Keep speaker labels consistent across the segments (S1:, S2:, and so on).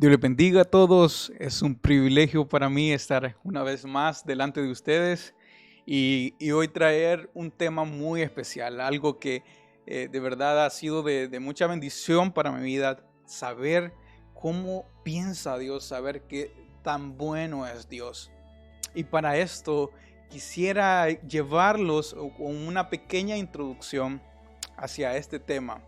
S1: Dios les bendiga a todos. Es un privilegio para mí estar una vez más delante de ustedes y hoy traer un tema muy especial, algo que de verdad ha sido de mucha bendición para mi vida, saber cómo piensa Dios, saber qué tan bueno es Dios. Y para esto quisiera llevarlos con una pequeña introducción hacia este tema.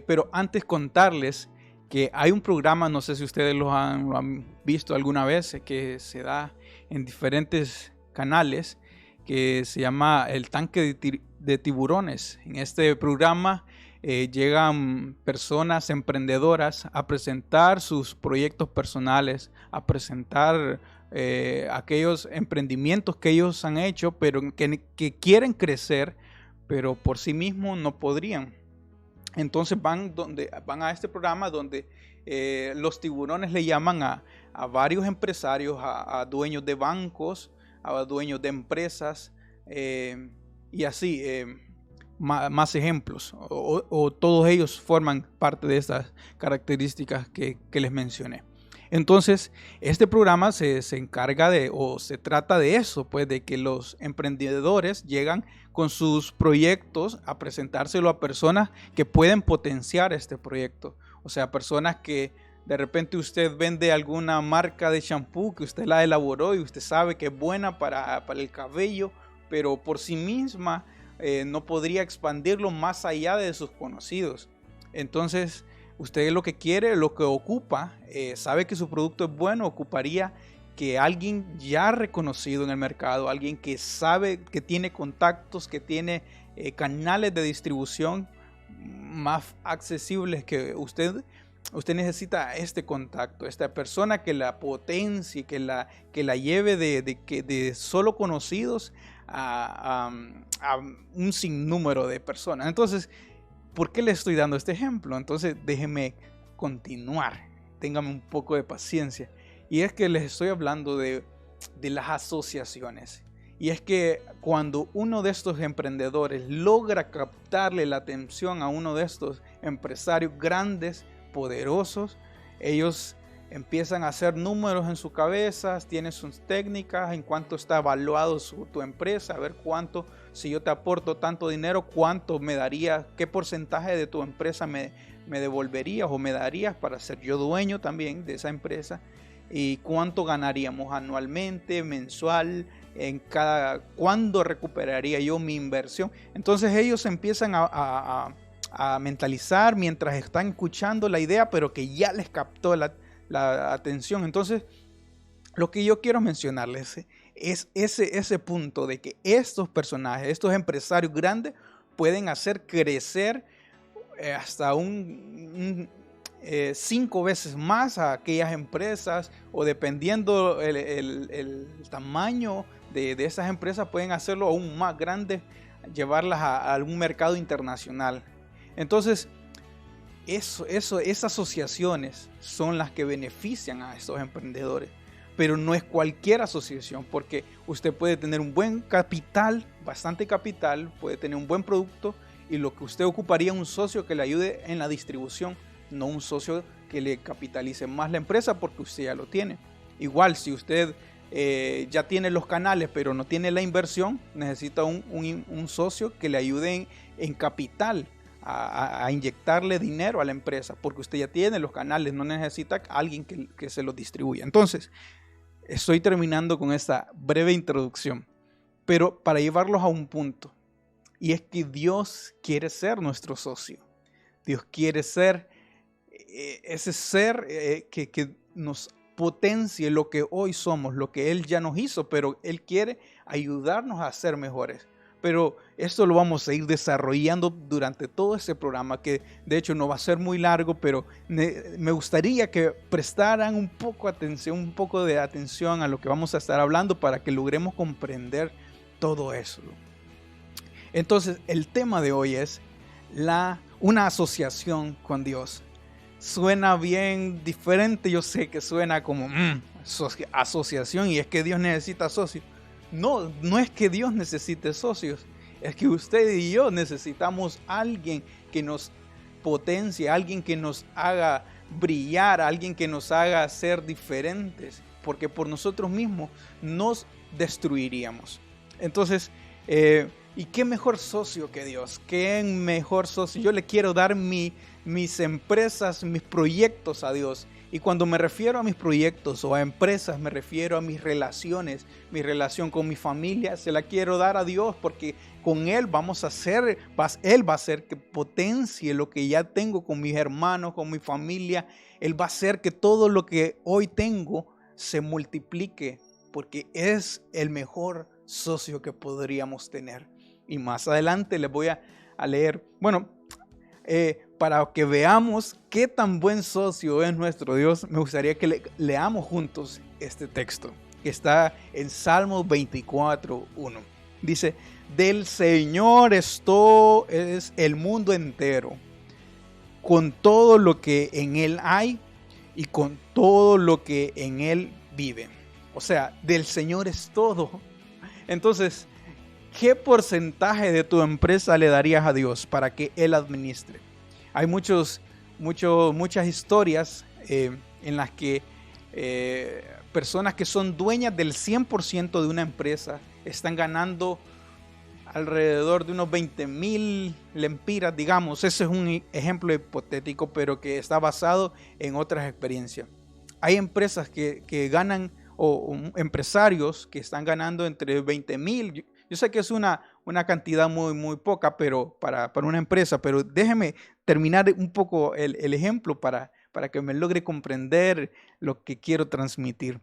S1: Pero antes contarles que hay un programa, no sé si ustedes lo han visto alguna vez, que se da en diferentes canales, que se llama El Tanque de Tiburones. En este programa llegan personas emprendedoras a presentar sus proyectos personales, a presentar aquellos emprendimientos que ellos han hecho, pero que quieren crecer, pero por sí mismos no podrían. Entonces van a este programa donde los tiburones le llaman a varios empresarios, a dueños de bancos, a dueños de empresas y así más ejemplos. O todos ellos forman parte de estas características que les mencioné. Entonces, este programa se encarga o se trata de eso, pues de que los emprendedores llegan con sus proyectos a presentárselo a personas que pueden potenciar este proyecto. O sea, personas que de repente usted vende alguna marca de shampoo que usted la elaboró y usted sabe que es buena para el cabello, pero por sí misma no podría expandirlo más allá de sus conocidos. Entonces, usted lo que quiere, lo que ocupa, sabe que su producto es bueno, ocuparía que alguien ya reconocido en el mercado, alguien que sabe, que tiene contactos, que tiene canales de distribución más accesibles que usted necesita este contacto, esta persona que la potencie, que la lleve de solo conocidos a un sinnúmero de personas. Entonces, ¿por qué le estoy dando este ejemplo? Entonces déjenme continuar, ténganme un poco de paciencia. Y es que les estoy hablando de las asociaciones. Y es que cuando uno de estos emprendedores logra captarle la atención a uno de estos empresarios grandes, poderosos, ellos empiezan a hacer números en su cabeza, tienen sus técnicas, en cuánto está evaluado tu empresa, a ver cuánto, si yo te aporto tanto dinero, cuánto me daría, qué porcentaje de tu empresa me devolverías o me darías para ser yo dueño también de esa empresa, y cuánto ganaríamos anualmente, mensual, cuándo recuperaría yo mi inversión. Entonces ellos empiezan a mentalizar mientras están escuchando la idea, pero que ya les captó la atención. Entonces, lo que yo quiero mencionarles es ese punto de que estos personajes, estos empresarios grandes, pueden hacer crecer hasta 5 veces más a aquellas empresas, o dependiendo el tamaño de esas empresas, pueden hacerlo aún más grande, llevarlas a algún mercado internacional. Entonces, esas asociaciones son las que benefician a estos emprendedores, pero no es cualquier asociación, porque usted puede tener un buen capital, bastante capital, puede tener un buen producto, y lo que usted ocuparía es un socio que le ayude en la distribución, no un socio que le capitalice más la empresa porque usted ya lo tiene. Igual, si usted ya tiene los canales pero no tiene la inversión, necesita un socio que le ayude en capital, a inyectarle dinero a la empresa, porque usted ya tiene los canales, no necesita alguien que se los distribuya. Entonces, estoy terminando con esta breve introducción, pero para llevarlos a un punto, y es que Dios quiere ser nuestro socio. Dios quiere ser ese ser que nos potencie lo que hoy somos, lo que Él ya nos hizo, pero Él quiere ayudarnos a ser mejores. Pero esto lo vamos a ir desarrollando durante todo este programa, que de hecho no va a ser muy largo, pero me gustaría que prestaran un poco de atención a lo que vamos a estar hablando para que logremos comprender todo eso. Entonces, el tema de hoy es una asociación con Dios. Suena bien diferente, yo sé que suena como asociación, y es que Dios necesita socios. No es que Dios necesite socios, es que usted y yo necesitamos alguien que nos potencie, alguien que nos haga brillar, alguien que nos haga ser diferentes, porque por nosotros mismos nos destruiríamos. Entonces, ¿y qué mejor socio que Dios? ¿Qué mejor socio? Yo le quiero dar mis empresas, mis proyectos a Dios. Y cuando me refiero a mis proyectos o a empresas, me refiero a mis relaciones, mi relación con mi familia, se la quiero dar a Dios, porque con Él vamos a hacer, Él va a hacer que potencie lo que ya tengo con mis hermanos, con mi familia. Él va a hacer que todo lo que hoy tengo se multiplique, porque es el mejor socio que podríamos tener. Y más adelante les voy a leer, para que veamos qué tan buen socio es nuestro Dios, me gustaría que leamos juntos este texto, que está en Salmos 24:1. Dice: del Señor es el mundo entero, con todo lo que en él hay y con todo lo que en él vive. O sea, del Señor es todo. Entonces, ¿qué porcentaje de tu empresa le darías a Dios para que Él administre? Hay muchas historias en las que personas que son dueñas del 100% de una empresa están ganando alrededor de unos 20,000 lempiras, digamos. Ese es un ejemplo hipotético, pero que está basado en otras experiencias. Hay empresas que ganan, o empresarios que están ganando entre 20,000. Yo sé que es una cantidad muy, muy poca, pero para una empresa, pero déjeme terminar un poco el ejemplo para que me logre comprender lo que quiero transmitir.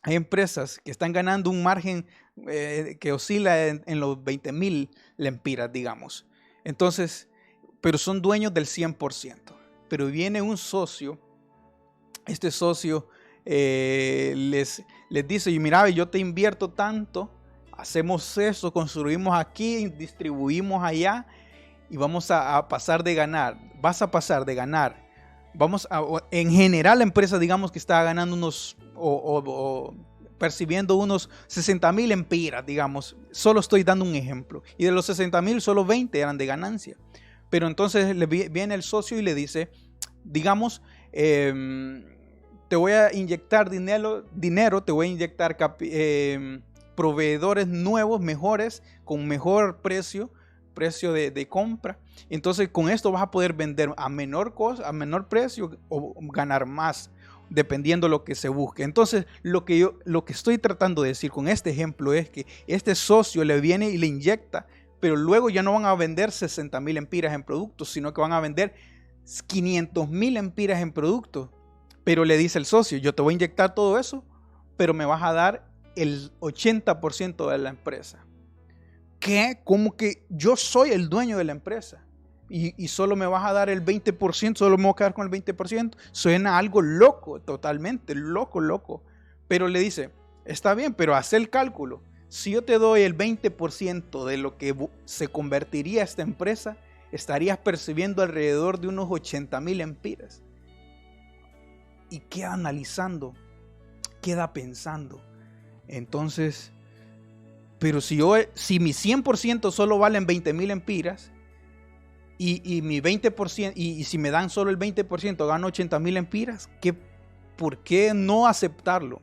S1: Hay empresas que están ganando un margen que oscila en los 20,000 lempiras, digamos. Entonces, pero son dueños del 100%. Pero viene un socio, este socio les dice: mira, yo te invierto tanto, hacemos eso, construimos aquí, distribuimos allá y vamos a pasar de ganar. Vas a pasar de ganar. En general la empresa, digamos que está ganando unos percibiendo unos 60,000 lempiras, digamos. Solo estoy dando un ejemplo. Y de los 60,000, solo 20 eran de ganancia. Pero entonces viene el socio y le dice, digamos, te voy a inyectar dinero, te voy a inyectar proveedores nuevos, mejores, con mejor precio de compra. Entonces con esto vas a poder vender a menor precio o ganar más, dependiendo de lo que se busque. Entonces lo que estoy tratando de decir con este ejemplo es que este socio le viene y le inyecta, pero luego ya no van a vender 60,000 lempiras en productos, sino que van a vender 500,000 lempiras en productos. Pero le dice el socio: yo te voy a inyectar todo eso, pero me vas a dar el 80% de la empresa. ¿Qué? ¿Cómo que yo soy el dueño de la empresa? Y solo me vas a dar el 20%, solo me voy a quedar con el 20%. Suena algo loco, totalmente loco. Pero le dice: está bien, pero haz el cálculo. Si yo te doy el 20% de lo que se convertiría esta empresa, estarías percibiendo alrededor de unos 80,000 lempiras. Y queda analizando, queda pensando. Entonces, pero si mi 100% solo valen 20,000 lempiras y mi 20%, y si me dan solo el 20%, gano 80,000 lempiras, ¿por qué no aceptarlo?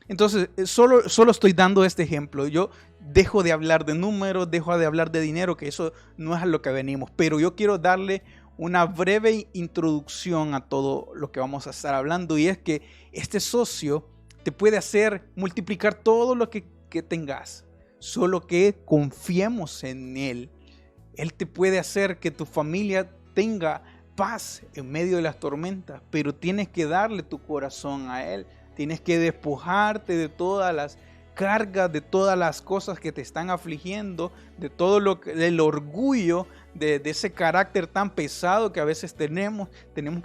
S1: Entonces, solo estoy dando este ejemplo. Yo dejo de hablar de números, dejo de hablar de dinero, que eso no es a lo que venimos. Pero yo quiero darle una breve introducción a todo lo que vamos a estar hablando, y es que este socio te puede hacer multiplicar todo lo que tengas, solo que confiemos en Él. Él te puede hacer que tu familia tenga paz en medio de las tormentas, pero tienes que darle tu corazón a Él. Tienes que despojarte de todas las cargas, de todas las cosas que te están afligiendo, de todo el orgullo, de ese carácter tan pesado que a veces tenemos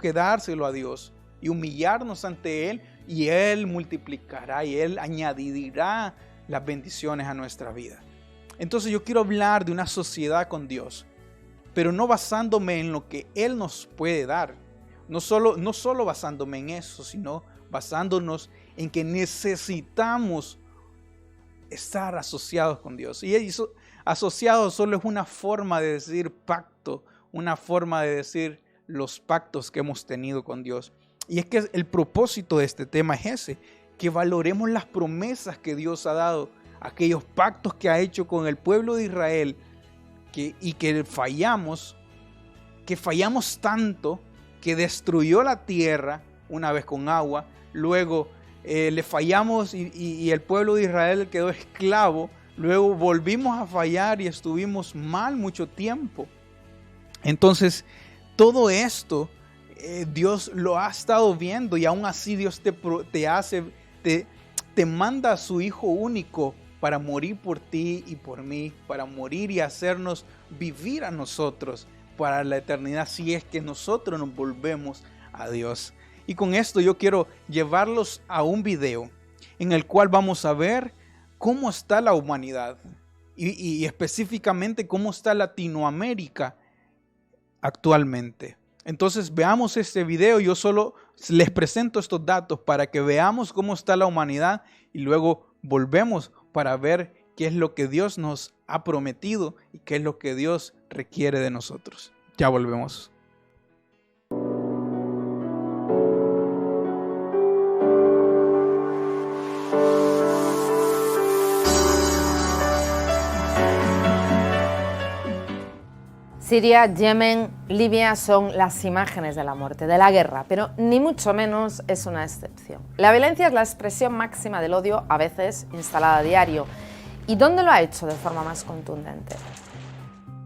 S1: que dárselo a Dios y humillarnos ante Él, y Él multiplicará y Él añadirá las bendiciones a nuestra vida. Entonces yo quiero hablar de una sociedad con Dios, pero no basándome en lo que Él nos puede dar, no solo basándome en eso, sino basándonos en que necesitamos estar asociados con Dios. Y eso, asociados, solo es una forma de decir pacto, una forma de decir los pactos que hemos tenido con Dios. Y es que el propósito de este tema es ese, que valoremos las promesas que Dios ha dado, aquellos pactos que ha hecho con el pueblo de Israel, y que fallamos tanto que destruyó la tierra una vez con agua, luego le fallamos y el pueblo de Israel quedó esclavo, luego volvimos a fallar y estuvimos mal mucho tiempo. Entonces, todo esto Dios lo ha estado viendo y aún así Dios te manda a su Hijo único para morir por ti y por mí, para morir y hacernos vivir a nosotros para la eternidad si es que nosotros nos volvemos a Dios. Y con esto yo quiero llevarlos a un video en el cual vamos a ver cómo está la humanidad y específicamente cómo está Latinoamérica actualmente. Entonces veamos este video. Yo solo les presento estos datos para que veamos cómo está la humanidad y luego volvemos para ver qué es lo que Dios nos ha prometido y qué es lo que Dios requiere de nosotros. Ya volvemos.
S2: Siria, Yemen, Libia son las imágenes de la muerte, de la guerra, pero ni mucho menos es una excepción. La violencia es la expresión máxima del odio, a veces instalada a diario. ¿Y dónde lo ha hecho de forma más contundente?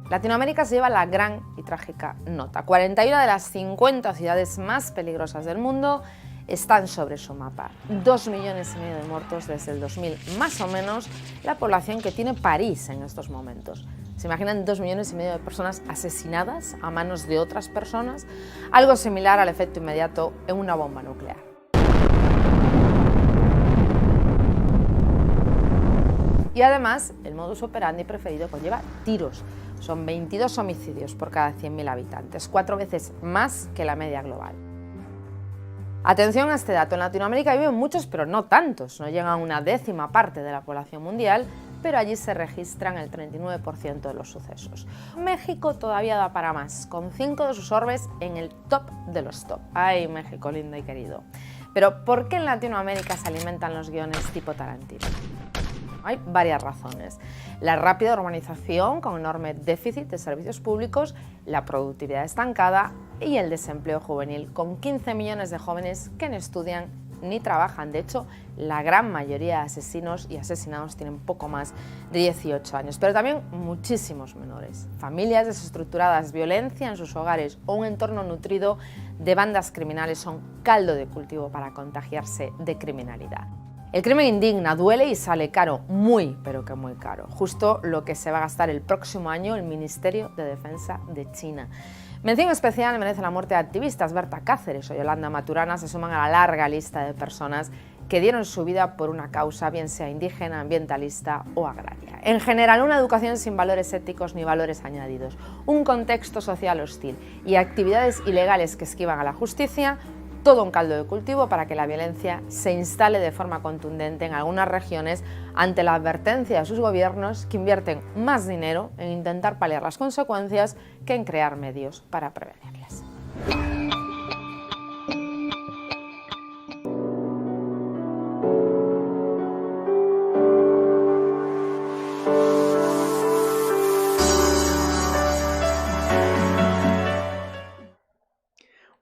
S2: Latinoamérica se lleva la gran y trágica nota. 41 de las 50 ciudades más peligrosas del mundo están sobre su mapa. 2,5 millones de muertos desde el 2000, más o menos la población que tiene París en estos momentos. ¿Se imaginan 2,5 millones de personas asesinadas a manos de otras personas? Algo similar al efecto inmediato en una bomba nuclear. Y además, el modus operandi preferido conlleva tiros. Son 22 homicidios por cada 100.000 habitantes, 4 veces más que la media global. Atención a este dato, en Latinoamérica viven muchos, pero no tantos, no llegan a una 10ª parte de la población mundial, pero allí se registran el 39% de los sucesos. México todavía da para más, con 5 de sus orbes en el top de los top. ¡Ay, México lindo y querido! Pero ¿por qué en Latinoamérica se alimentan los guiones tipo Tarantino? Hay varias razones. La rápida urbanización con enorme déficit de servicios públicos, la productividad estancada y el desempleo juvenil, con 15 millones de jóvenes que no estudian ni trabajan. De hecho, la gran mayoría de asesinos y asesinados tienen poco más de 18 años, pero también muchísimos menores. Familias desestructuradas, violencia en sus hogares o un entorno nutrido de bandas criminales son caldo de cultivo para contagiarse de criminalidad. El crimen indigna, duele y sale caro, muy, pero que muy caro. Justo lo que se va a gastar el próximo año el Ministerio de Defensa de China. Mención especial merece la muerte de activistas. Berta Cáceres o Yolanda Maturana se suman a la larga lista de personas que dieron su vida por una causa, bien sea indígena, ambientalista o agraria. En general, una educación sin valores éticos ni valores añadidos, un contexto social hostil y actividades ilegales que esquivan a la justicia, todo un caldo de cultivo para que la violencia se instale de forma contundente en algunas regiones ante la advertencia de sus gobiernos que invierten más dinero en intentar paliar las consecuencias que en crear medios para prevenirlas.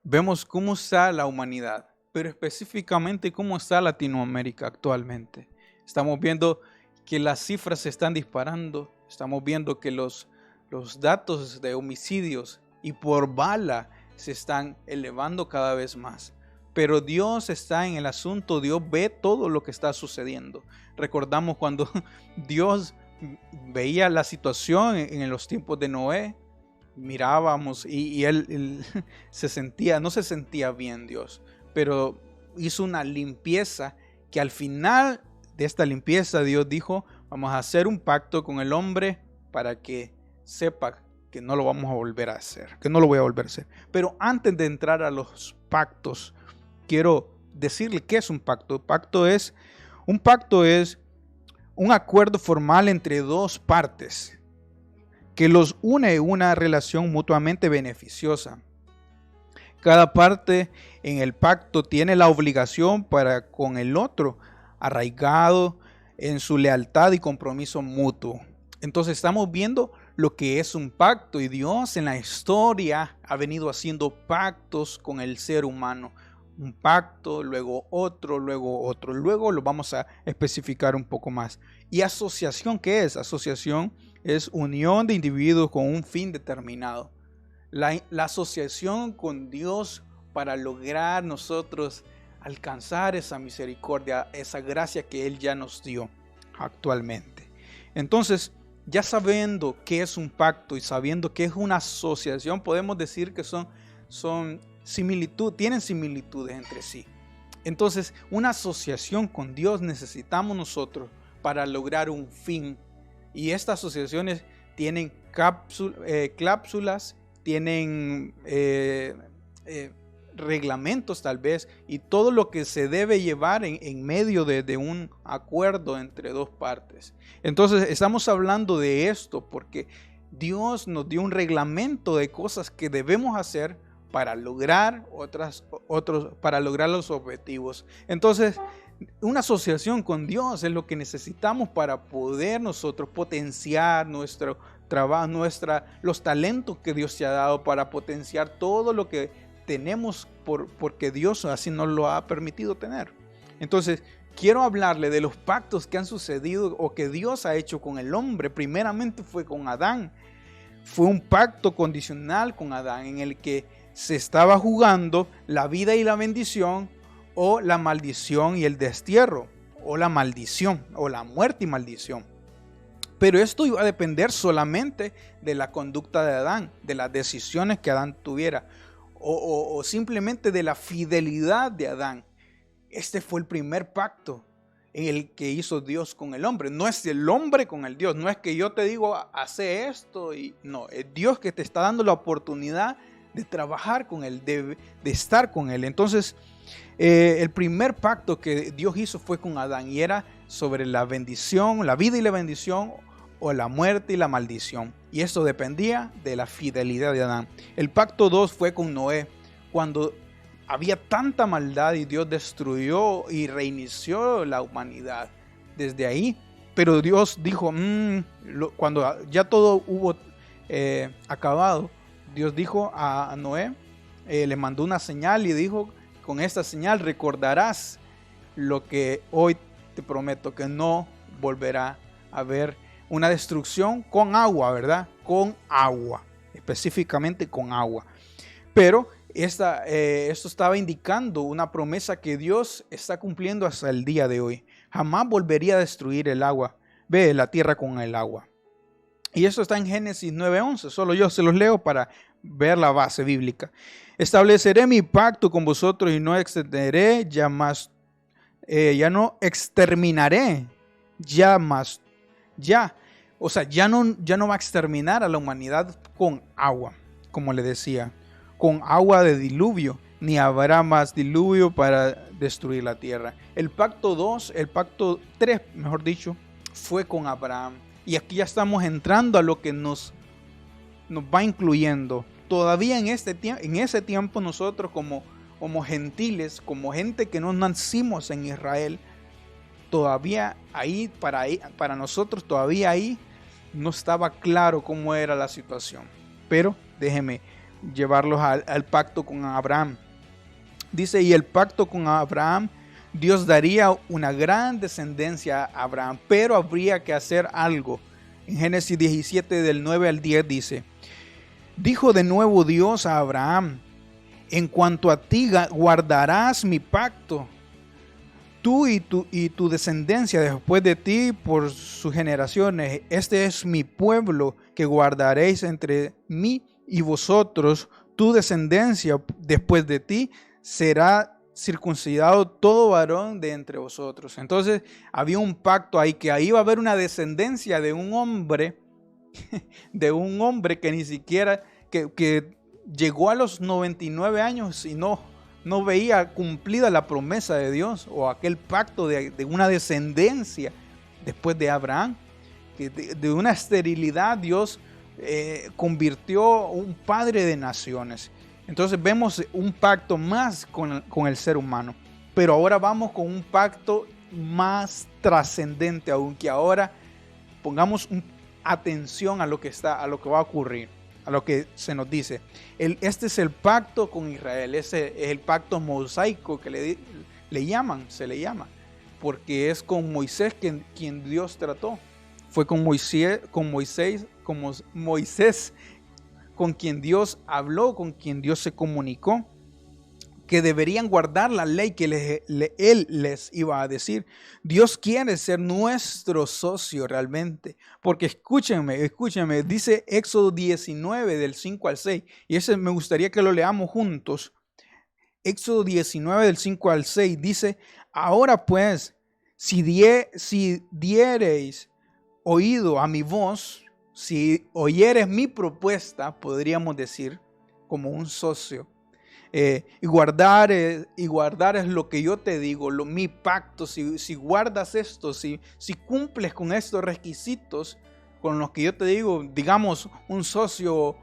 S1: Vemos cómo está la humanidad, pero específicamente cómo está Latinoamérica actualmente. Estamos viendo que las cifras se están disparando, estamos viendo que los datos de homicidios y por bala se están elevando cada vez más. Pero Dios está en el asunto, Dios ve todo lo que está sucediendo. Recordamos cuando Dios veía la situación en los tiempos de Noé, mirábamos y él no se sentía bien Dios, pero hizo una limpieza que al final de esta limpieza Dios dijo, vamos a hacer un pacto con el hombre para que sepa que no lo vamos a volver a hacer, que no lo voy a volver a hacer. Pero antes de entrar a los pactos, quiero decirle qué es un pacto. Un pacto es un acuerdo formal entre dos partes que los une en una relación mutuamente beneficiosa. Cada parte en el pacto tiene la obligación para con el otro, arraigado en su lealtad y compromiso mutuo. Entonces estamos viendo lo que es un pacto, y Dios en la historia ha venido haciendo pactos con el ser humano. Un pacto, luego otro, luego otro. Luego lo vamos a especificar un poco más. ¿Y asociación qué es? Asociación es unión de individuos con un fin determinado. La asociación con Dios para lograr nosotros alcanzar esa misericordia, esa gracia que Él ya nos dio actualmente. Entonces, ya sabiendo qué es un pacto y sabiendo qué es una asociación, podemos decir que tienen similitudes entre sí. Entonces, una asociación con Dios necesitamos nosotros para lograr un fin. Y estas asociaciones tienen cláusulas, tienen reglamentos tal vez, y todo lo que se debe llevar en medio de un acuerdo entre dos partes. Entonces estamos hablando de esto porque Dios nos dio un reglamento de cosas que debemos hacer para lograr para lograr los objetivos. Entonces, una asociación con Dios es lo que necesitamos para poder nosotros potenciar nuestro trabajo, los talentos que Dios te ha dado, para potenciar todo lo que tenemos porque Dios así nos lo ha permitido tener. Entonces, quiero hablarle de los pactos que han sucedido o que Dios ha hecho con el hombre. Primeramente fue con Adán. Fue un pacto condicional con Adán en el que se estaba jugando la vida y la bendición, o la maldición y el destierro, o la maldición, o la muerte y maldición. Pero esto iba a depender solamente de la conducta de Adán, de las decisiones que Adán tuviera, o simplemente de la fidelidad de Adán. Este fue el primer pacto en el que hizo Dios con el hombre. No es el hombre con el Dios, no es que yo te digo, hace esto, y no, es Dios que te está dando la oportunidad de trabajar con Él, de estar con Él. Entonces, el primer pacto que Dios hizo fue con Adán, y era sobre la bendición, la vida y la bendición, o la muerte y la maldición. Y eso dependía de la fidelidad de Adán. El pacto 2 fue con Noé, cuando había tanta maldad y Dios destruyó y reinició la humanidad desde ahí. Pero Dios dijo, cuando ya todo hubo acabado, Dios dijo a Noé, le mandó una señal y dijo, con esta señal recordarás lo que hoy te prometo, que no volverá a haber una destrucción con agua, ¿verdad? Con agua, específicamente con agua. Pero esto estaba indicando una promesa que Dios está cumpliendo hasta el día de hoy. Jamás volvería a destruir el agua, la tierra con el agua. Y eso está en Génesis 9:11. Solo yo se los leo para ver la base bíblica. Estableceré mi pacto con vosotros y no extenderé ya no exterminaré ya más. O sea, ya no va a exterminar a la humanidad con agua, como le decía, con agua de diluvio, ni habrá más diluvio para destruir la tierra. El pacto 3, mejor dicho, fue con Abraham. Y aquí ya estamos entrando a lo que nos va incluyendo. Todavía en ese tiempo nosotros como gentiles, como gente que no nacimos en Israel, todavía para nosotros todavía ahí no estaba claro cómo era la situación. Pero déjenme llevarlos al pacto con Abraham. Dice, y el pacto con Abraham, Dios daría una gran descendencia a Abraham, pero habría que hacer algo. En Génesis 17 del 9 al 10 dice, dijo de nuevo Dios a Abraham, en cuanto a ti guardarás mi pacto, tú y tu descendencia después de ti por sus generaciones. Este es mi pueblo que guardaréis entre mí y vosotros. Tu descendencia después de ti será circuncidado todo varón de entre vosotros. Entonces había un pacto ahí, que ahí iba a haber una descendencia de un hombre, que ni siquiera, que llegó a los 99 años y no veía cumplida la promesa de Dios, o aquel pacto de una descendencia después de Abraham, que de una esterilidad Dios convirtió un padre de naciones. Entonces vemos un pacto más con el ser humano. Pero ahora vamos con un pacto más trascendente, aunque ahora pongamos atención a lo que va a ocurrir, a lo que se nos dice. Este es el pacto con Israel, ese es el pacto mosaico que se le llama, porque es con Moisés quien Dios trató. Fue con Moisés con quien Dios habló, con quien Dios se comunicó, que deberían guardar la ley que Él les iba a decir. Dios quiere ser nuestro socio realmente, porque escúchenme, dice Éxodo 19 del 5 al 6, y ese me gustaría que lo leamos juntos. Éxodo 19 del 5 al 6 dice: ahora pues, si diereis oído a mi voz, si oyeres mi propuesta, podríamos decir, como un socio, y guardar es lo que yo te digo, mi pacto, si guardas esto, si cumples con estos requisitos, con los que yo te digo, digamos, un socio,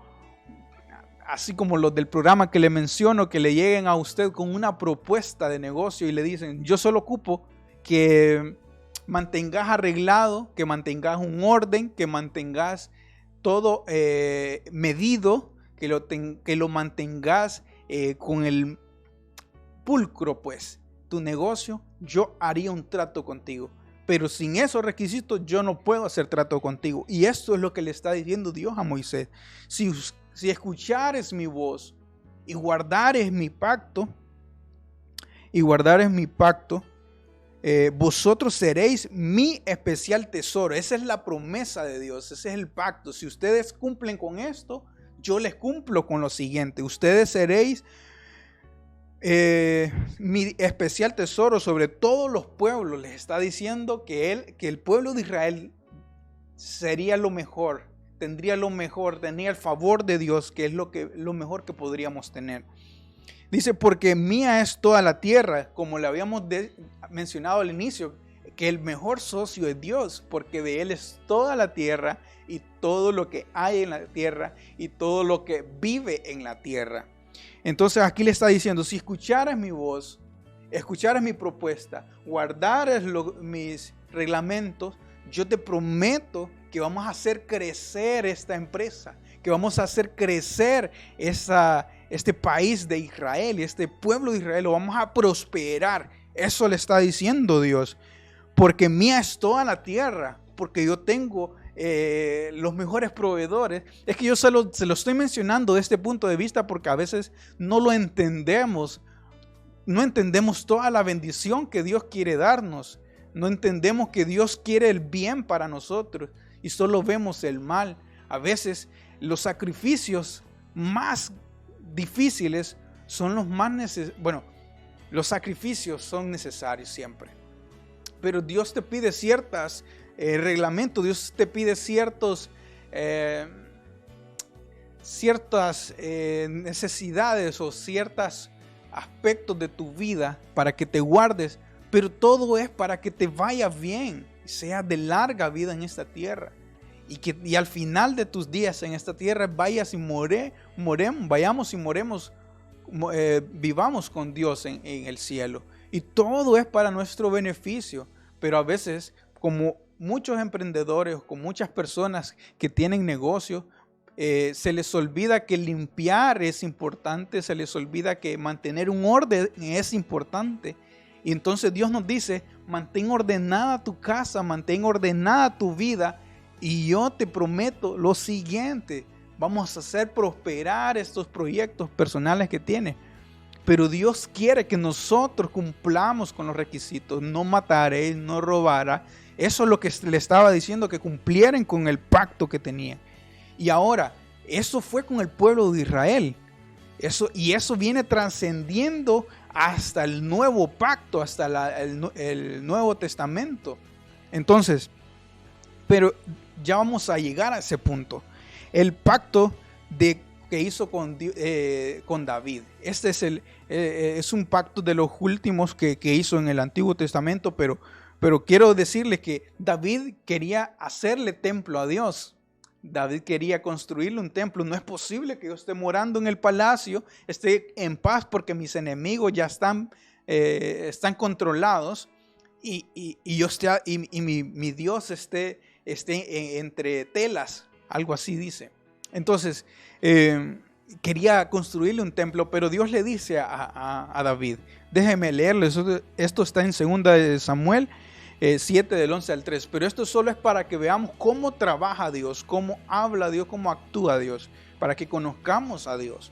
S1: así como los del programa que le menciono, que le lleguen a usted con una propuesta de negocio y le dicen: yo solo ocupo que mantengas arreglado, que mantengas un orden, que mantengas todo medido, que lo mantengas con el pulcro, pues, tu negocio, yo haría un trato contigo. Pero sin esos requisitos yo no puedo hacer trato contigo. Y esto es lo que le está diciendo Dios a Moisés. Si escuchares mi voz y guardares mi pacto, vosotros seréis mi especial tesoro. Esa es la promesa de Dios, ese es el pacto. Si ustedes cumplen con esto, yo les cumplo con lo siguiente: ustedes seréis mi especial tesoro sobre todos los pueblos. Les está diciendo que el pueblo de Israel sería lo mejor, tendría lo mejor, tenía el favor de Dios, que es lo mejor que podríamos tener. Dice: porque mía es toda la tierra, como le habíamos mencionado al inicio, que el mejor socio es Dios, porque de Él es toda la tierra y todo lo que hay en la tierra y todo lo que vive en la tierra. Entonces aquí le está diciendo: si escucharas mi voz, escucharas mi propuesta, guardaras mis reglamentos, yo te prometo que vamos a hacer crecer esta empresa, que vamos a hacer crecer este país de Israel y este pueblo de Israel, lo vamos a prosperar. Eso le está diciendo Dios. Porque mía es toda la tierra, porque yo tengo los mejores proveedores. Es que yo se lo estoy mencionando de este punto de vista porque a veces no lo entendemos. No entendemos toda la bendición que Dios quiere darnos. No entendemos que Dios quiere el bien para nosotros y solo vemos el mal. A veces los sacrificios más difíciles son los más necesarios. Bueno, los sacrificios son necesarios siempre, pero Dios te pide ciertos reglamentos, Dios te pide ciertas necesidades o ciertos aspectos de tu vida para que te guardes, pero todo es para que te vaya bien, sea de larga vida en esta tierra. Y al final de tus días en esta tierra vivamos con Dios en el cielo. Y todo es para nuestro beneficio. Pero a veces, como muchos emprendedores, con muchas personas que tienen negocios, se les olvida que limpiar es importante, se les olvida que mantener un orden es importante. Y entonces Dios nos dice: mantén ordenada tu casa, mantén ordenada tu vida, y yo te prometo lo siguiente: vamos a hacer prosperar estos proyectos personales que tienes. Pero Dios quiere que nosotros cumplamos con los requisitos: no mataréis, no robarás. Eso es lo que le estaba diciendo, que cumplieran con el pacto que tenían. Y ahora, eso fue con el pueblo de Israel. Eso viene trascendiendo hasta el nuevo pacto, hasta el Nuevo Testamento. Entonces, pero ya vamos a llegar a ese punto. El pacto que hizo con David. Este es un pacto de los últimos que hizo en el Antiguo Testamento, pero quiero decirles que David quería hacerle templo a Dios. David quería construirle un templo. No es posible que yo esté morando en el palacio, esté en paz porque mis enemigos ya están controlados y mi Dios esté entre telas, algo así dice. Entonces, quería construirle un templo, pero Dios le dice a David, déjeme leerle, esto está en 2 Samuel 7 del 11 al 3, pero esto solo es para que veamos cómo trabaja Dios, cómo habla Dios, cómo actúa Dios, para que conozcamos a Dios.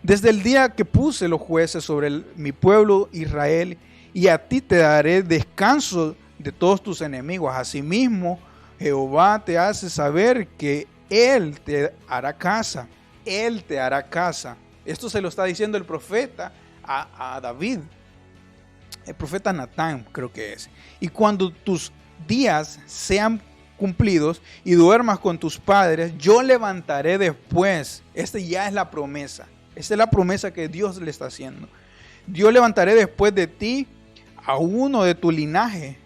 S1: Desde el día que puse los jueces sobre mi pueblo Israel, y a ti te daré descanso de todos tus enemigos. Asimismo, Jehová te hace saber que Él te hará casa. Él te hará casa. Esto se lo está diciendo el profeta a David. El profeta Natán, creo que es. Y cuando tus días sean cumplidos y duermas con tus padres, yo levantaré después. Esta ya es la promesa. Esta es la promesa que Dios le está haciendo. Yo levantaré después de ti a uno de tu linaje,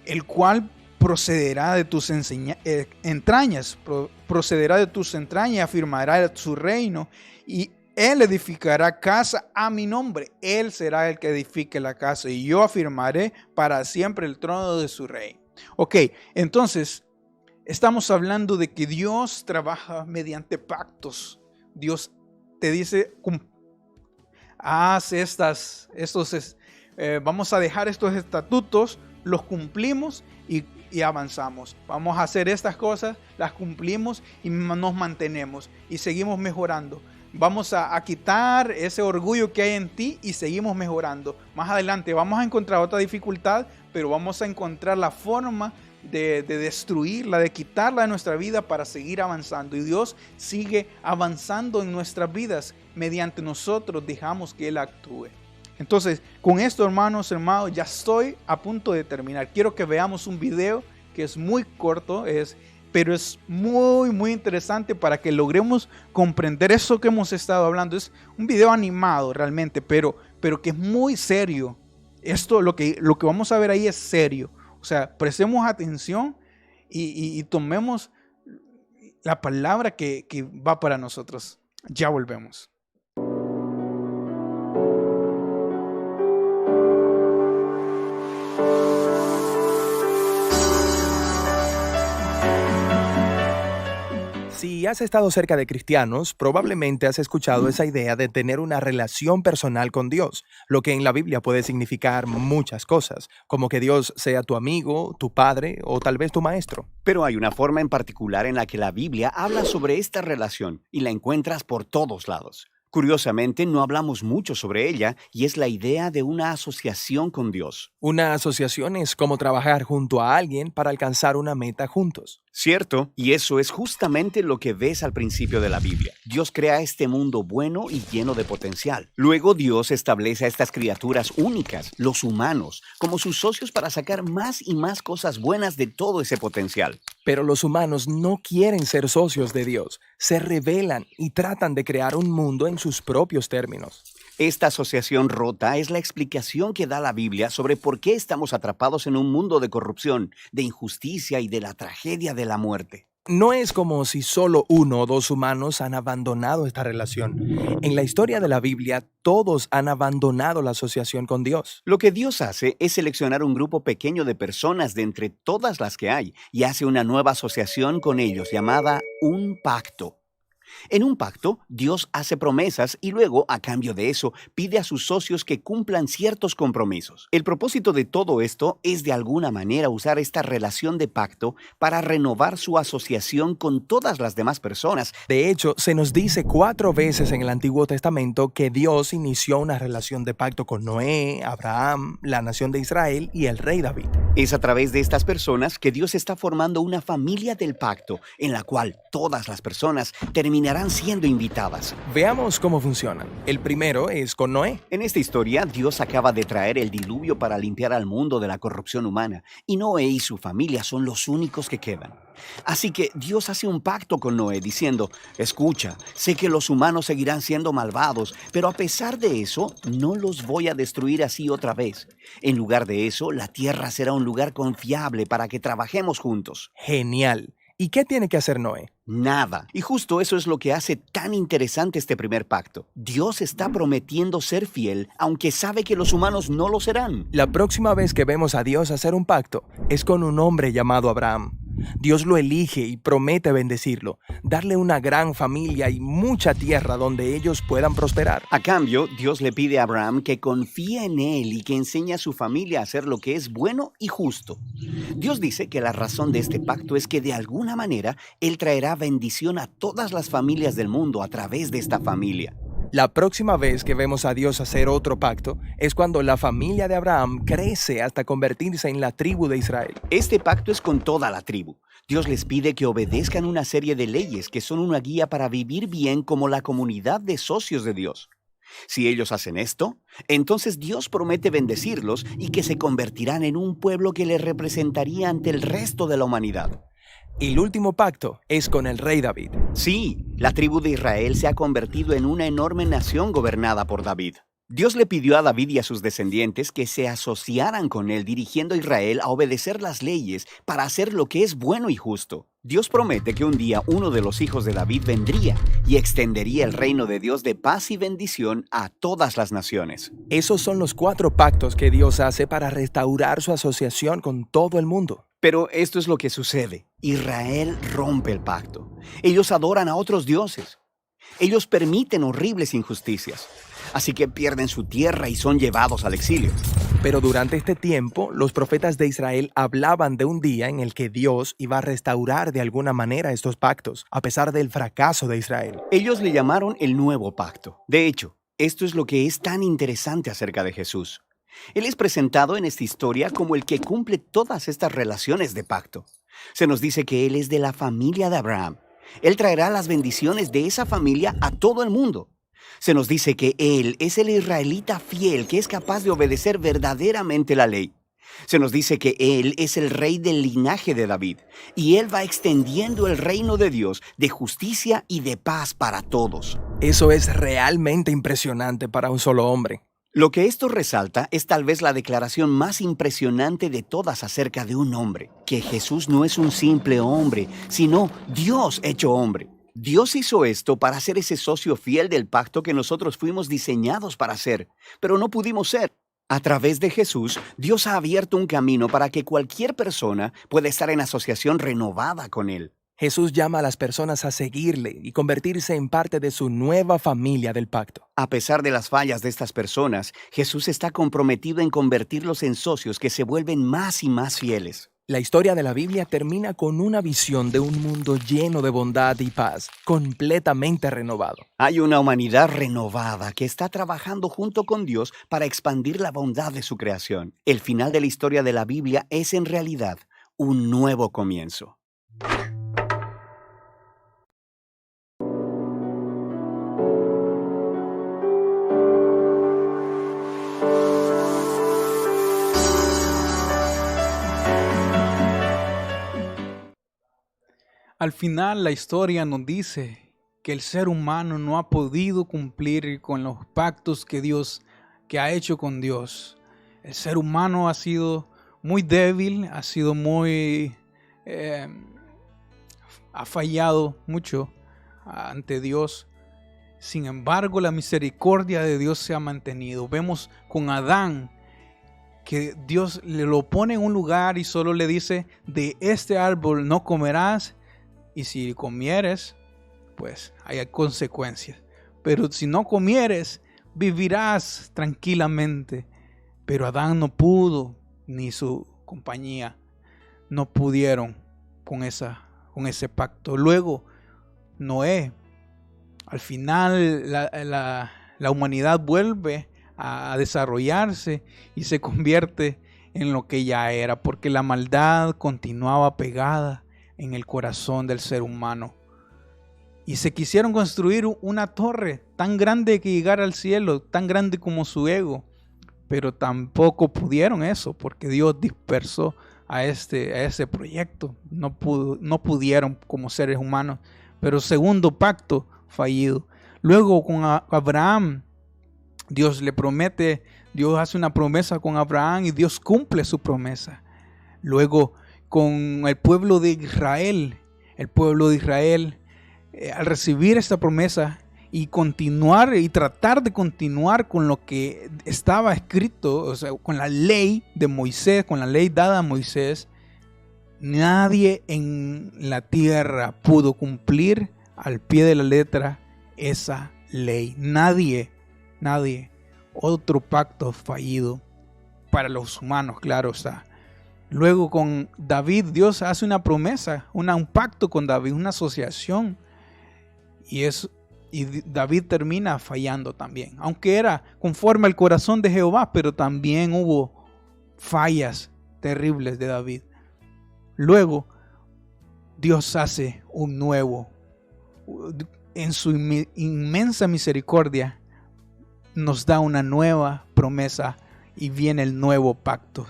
S1: el cual procederá de tus entrañas, procederá de tus entrañas y afirmará su reino, y él edificará casa a mi nombre. Él será el que edifique la casa, y yo afirmaré para siempre el trono de su reino. Ok, entonces estamos hablando de que Dios trabaja mediante pactos. Dios te dice, haz vamos a dejar estos estatutos, los cumplimos y avanzamos. Vamos a hacer estas cosas, las cumplimos y nos mantenemos y seguimos mejorando. Vamos a quitar ese orgullo que hay en ti y seguimos mejorando. Más adelante vamos a encontrar otra dificultad, pero vamos a encontrar la forma de destruirla, de quitarla de nuestra vida para seguir avanzando. Y Dios sigue avanzando en nuestras vidas mediante nosotros dejamos que Él actúe. Entonces, con esto, hermanos, ya estoy a punto de terminar. Quiero que veamos un video que es muy corto, pero es muy, muy interesante para que logremos comprender eso que hemos estado hablando. Es un video animado realmente, pero que es muy serio. Esto, lo que vamos a ver ahí es serio. O sea, prestemos atención y tomemos la palabra que va para nosotros. Ya volvemos.
S3: Si has estado cerca de cristianos, probablemente has escuchado esa idea de tener una relación personal con Dios, lo que en la Biblia puede significar muchas cosas, como que Dios sea tu amigo, tu padre o tal vez tu maestro.
S4: Pero hay una forma en particular en la que la Biblia habla sobre esta relación y la encuentras por todos lados. Curiosamente, no hablamos mucho sobre ella y es la idea de una asociación con Dios.
S3: Una asociación es como trabajar junto a alguien para alcanzar una meta juntos.
S4: Cierto, y eso es justamente lo que ves al principio de la Biblia. Dios crea este mundo bueno y lleno de potencial. Luego Dios establece a estas criaturas únicas, los humanos, como sus socios para sacar más y más cosas buenas de todo ese potencial.
S3: Pero los humanos no quieren ser socios de Dios, se rebelan y tratan de crear un mundo en sus propios términos.
S4: Esta asociación rota es la explicación que da la Biblia sobre por qué estamos atrapados en un mundo de corrupción, de injusticia y de la tragedia de la muerte.
S3: No es como si solo uno o dos humanos han abandonado esta relación. En la historia de la Biblia, todos han abandonado la asociación con Dios.
S4: Lo que Dios hace es seleccionar un grupo pequeño de personas de entre todas las que hay y hace una nueva asociación con ellos llamada un pacto. En un pacto, Dios hace promesas y luego, a cambio de eso, pide a sus socios que cumplan ciertos compromisos. El propósito de todo esto es de alguna manera usar esta relación de pacto para renovar su asociación con todas las demás personas.
S3: De hecho, se nos dice 4 veces en el Antiguo Testamento que Dios inició una relación de pacto con Noé, Abraham, la nación de Israel y el rey David.
S4: Es a través de estas personas que Dios está formando una familia del pacto en la cual todas las personas terminarán siendo invitadas.
S3: Veamos cómo funcionan. El primero es con Noé.
S4: En esta historia, Dios acaba de traer el diluvio para limpiar al mundo de la corrupción humana, y Noé y su familia son los únicos que quedan. Así que Dios hace un pacto con Noé diciendo, escucha, sé que los humanos seguirán siendo malvados, pero a pesar de eso, no los voy a destruir así otra vez. En lugar de eso, la tierra será un lugar confiable para que trabajemos juntos.
S3: Genial. ¿Y qué tiene que hacer Noé?
S4: Nada. Y justo eso es lo que hace tan interesante este primer pacto. Dios está prometiendo ser fiel, aunque sabe que los humanos no lo serán.
S3: La próxima vez que vemos a Dios hacer un pacto es con un hombre llamado Abraham. Dios lo elige y promete bendecirlo, darle una gran familia y mucha tierra donde ellos puedan prosperar.
S4: A cambio, Dios le pide a Abraham que confíe en él y que enseñe a su familia a hacer lo que es bueno y justo. Dios dice que la razón de este pacto es que de alguna manera Él traerá bendición a todas las familias del mundo a través de esta familia.
S3: La próxima vez que vemos a Dios hacer otro pacto es cuando la familia de Abraham crece hasta convertirse en la tribu de Israel.
S4: Este pacto es con toda la tribu. Dios les pide que obedezcan una serie de leyes que son una guía para vivir bien como la comunidad de socios de Dios. Si ellos hacen esto, entonces Dios promete bendecirlos y que se convertirán en un pueblo que les representaría ante el resto de la humanidad.
S3: Y el último pacto es con el rey David.
S4: Sí, la tribu de Israel se ha convertido en una enorme nación gobernada por David. Dios le pidió a David y a sus descendientes que se asociaran con él dirigiendo a Israel a obedecer las leyes para hacer lo que es bueno y justo. Dios promete que un día uno de los hijos de David vendría y extendería el reino de Dios de paz y bendición a todas las naciones.
S3: Esos son los 4 pactos que Dios hace para restaurar su asociación con todo el mundo.
S4: Pero esto es lo que sucede. Israel rompe el pacto. Ellos adoran a otros dioses. Ellos permiten horribles injusticias. Así que pierden su tierra y son llevados al exilio.
S3: Pero durante este tiempo, los profetas de Israel hablaban de un día en el que Dios iba a restaurar de alguna manera estos pactos, a pesar del fracaso de Israel.
S4: Ellos le llamaron el nuevo pacto. De hecho, esto es lo que es tan interesante acerca de Jesús. Él es presentado en esta historia como el que cumple todas estas relaciones de pacto. Se nos dice que Él es de la familia de Abraham. Él traerá las bendiciones de esa familia a todo el mundo. Se nos dice que Él es el israelita fiel que es capaz de obedecer verdaderamente la ley. Se nos dice que Él es el rey del linaje de David y Él va extendiendo el reino de Dios de justicia y de paz para todos.
S3: Eso es realmente impresionante para un solo hombre.
S4: Lo que esto resalta es tal vez la declaración más impresionante de todas acerca de un hombre, que Jesús no es un simple hombre, sino Dios hecho hombre. Dios hizo esto para ser ese socio fiel del pacto que nosotros fuimos diseñados para ser, pero no pudimos ser. A través de Jesús, Dios ha abierto un camino para que cualquier persona pueda estar en asociación renovada con Él.
S3: Jesús llama a las personas a seguirle y convertirse en parte de su nueva familia del pacto.
S4: A pesar de las fallas de estas personas, Jesús está comprometido en convertirlos en socios que se vuelven más y más fieles.
S3: La historia de la Biblia termina con una visión de un mundo lleno de bondad y paz, completamente renovado.
S4: Hay una humanidad renovada que está trabajando junto con Dios para expandir la bondad de su creación. El final de la historia de la Biblia es en realidad un nuevo comienzo.
S1: Al final la historia nos dice que el ser humano no ha podido cumplir con los pactos que ha hecho con Dios. El ser humano ha sido muy débil, ha fallado mucho ante Dios. Sin embargo, la misericordia de Dios se ha mantenido. Vemos con Adán que Dios le lo pone en un lugar y solo le dice: de este árbol no comerás, y si comieres, pues hay consecuencias. Pero si no comieres, vivirás tranquilamente. Pero Adán no pudo, ni su compañía no pudieron con ese pacto. Luego, Noé, al final la humanidad vuelve a desarrollarse y se convierte en lo que ya era, porque la maldad continuaba pegada en el corazón del ser humano. Y se quisieron construir una torre tan grande que llegara al cielo, tan grande como su ego, pero tampoco pudieron eso, porque Dios dispersó a ese proyecto. No pudieron como seres humanos. Pero segundo pacto fallido. Luego con Abraham, Dios le promete, Dios hace una promesa con Abraham y Dios cumple su promesa. Luego con el pueblo de Israel, el pueblo de Israel, al recibir esta promesa y continuar y tratar de continuar con lo que estaba escrito, o sea, con la ley de Moisés, con la ley dada a Moisés, nadie en la tierra pudo cumplir al pie de la letra esa ley. Nadie. Otro pacto fallido para los humanos, claro está. Luego con David, Dios hace una promesa, un pacto con David, una asociación. Y David termina fallando también. Aunque era conforme al corazón de Jehová, pero también hubo fallas terribles de David. Luego, Dios hace un nuevo. En su inmensa misericordia, nos da una nueva promesa y viene el nuevo pacto,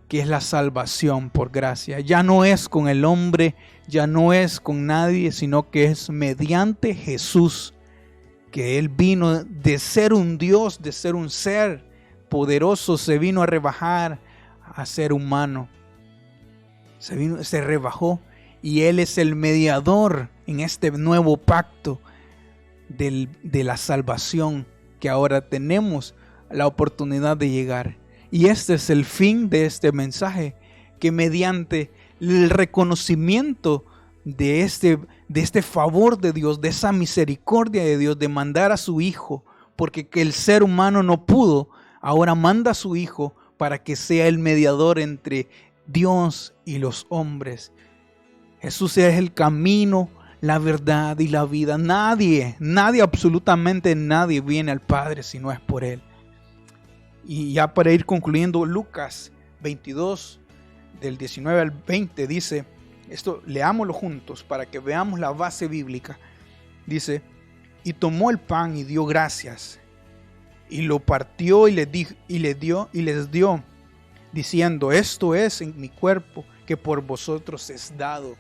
S1: que es la salvación por gracia. Ya no es con el hombre, ya no es con nadie, sino que es mediante Jesús, que Él vino de ser un Dios, de ser un ser poderoso, se vino a rebajar a ser humano. Se rebajó y Él es el mediador en este nuevo pacto de la salvación que ahora tenemos la oportunidad de llegar. Y este es el fin de este mensaje, que mediante el reconocimiento de este favor de Dios, de esa misericordia de Dios, de mandar a su Hijo, porque que el ser humano no pudo, ahora manda a su Hijo para que sea el mediador entre Dios y los hombres. Jesús es el camino, la verdad y la vida. Nadie, absolutamente nadie viene al Padre si no es por Él. Y ya para ir concluyendo, Lucas 22, del 19 al 20, dice, esto leámoslo juntos para que veamos la base bíblica. Dice, y tomó el pan y dio gracias, y lo partió y les dio, diciendo, esto es en mi cuerpo que por vosotros es dado.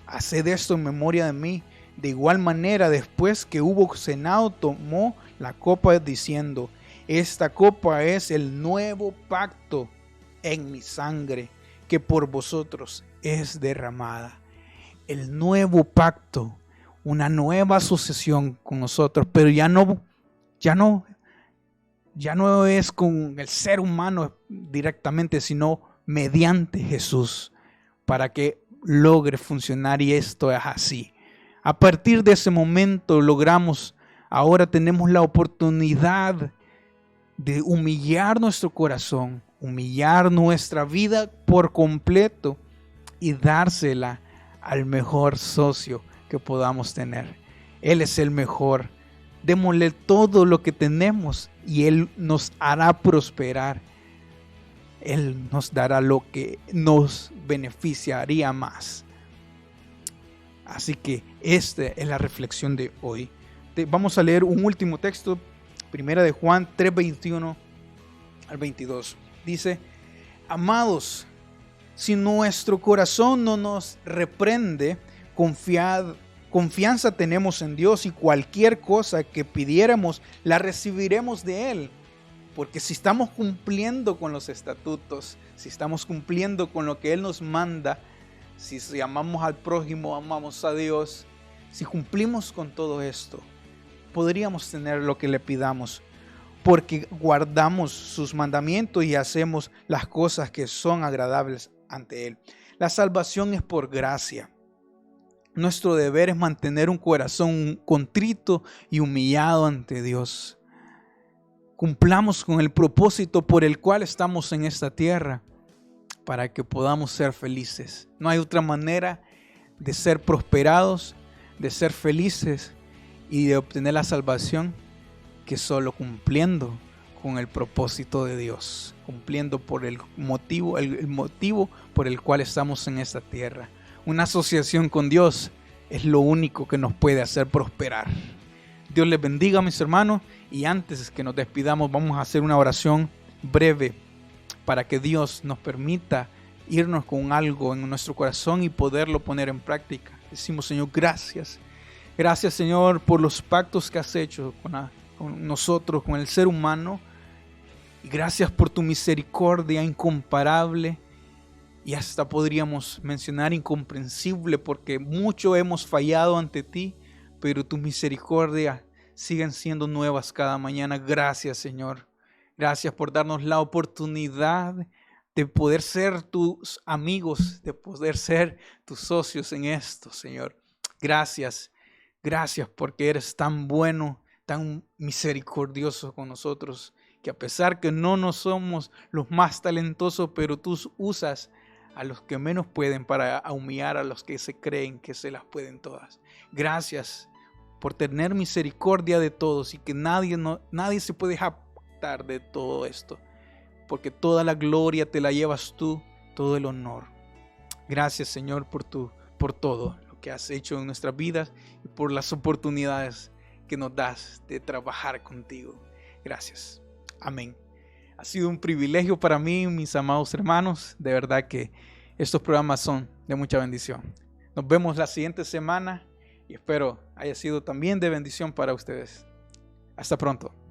S1: Haced esto en memoria de mí. De igual manera, después que hubo cenado, tomó la copa diciendo, esta copa es el nuevo pacto en mi sangre, que por vosotros es derramada. El nuevo pacto, una nueva asociación con nosotros, pero ya no es con el ser humano directamente, sino mediante Jesús, para que logre funcionar. Y esto es así. A partir de ese momento ahora tenemos la oportunidad de humillar nuestro corazón, humillar nuestra vida por completo y dársela al mejor socio que podamos tener. Él es el mejor. Démosle todo lo que tenemos y Él nos hará prosperar. Él nos dará lo que nos beneficiaría más. Así que esta es la reflexión de hoy. Vamos a leer un último texto, Primera de Juan 3:21 al 22. Dice, amados, si nuestro corazón no nos reprende, confianza tenemos en Dios y cualquier cosa que pidiéramos la recibiremos de Él. Porque si estamos cumpliendo con los estatutos, si estamos cumpliendo con lo que Él nos manda, si amamos al prójimo, amamos a Dios, si cumplimos con todo esto, podríamos tener lo que le pidamos, porque guardamos sus mandamientos y hacemos las cosas que son agradables ante Él. La salvación es por gracia. Nuestro deber es mantener un corazón contrito y humillado ante Dios. Cumplamos con el propósito por el cual estamos en esta tierra, para que podamos ser felices. No hay otra manera de ser prosperados, de ser felices y de obtener la salvación que solo cumpliendo con el propósito de Dios, cumpliendo por el motivo por el cual estamos en esta tierra. Una asociación con Dios es lo único que nos puede hacer prosperar. Dios les bendiga, mis hermanos, y antes que nos despidamos vamos a hacer una oración breve para que Dios nos permita irnos con algo en nuestro corazón y poderlo poner en práctica. Decimos, Señor, gracias. Gracias, Señor, por los pactos que has hecho con nosotros, con el ser humano. Y gracias por tu misericordia incomparable. y hasta podríamos mencionar incomprensible, porque mucho hemos fallado ante ti, pero tu misericordia siguen siendo nuevas cada mañana. Gracias, Señor. Gracias por darnos la oportunidad de poder ser tus amigos, de poder ser tus socios en esto, Señor. Gracias, gracias porque eres tan bueno, tan misericordioso con nosotros, que a pesar que no somos los más talentosos, pero tú usas a los que menos pueden para humillar a los que se creen que se las pueden todas. Gracias por tener misericordia de todos y que nadie se puede jactar de todo esto, porque toda la gloria te la llevas tú, todo el honor. Gracias, Señor, por todo lo que has hecho en nuestras vidas y por las oportunidades que nos das de trabajar contigo. Gracias. Amén. Ha sido un privilegio para mí, mis amados hermanos. De verdad que estos programas son de mucha bendición. Nos vemos la siguiente semana y espero haya sido también de bendición para ustedes. Hasta pronto.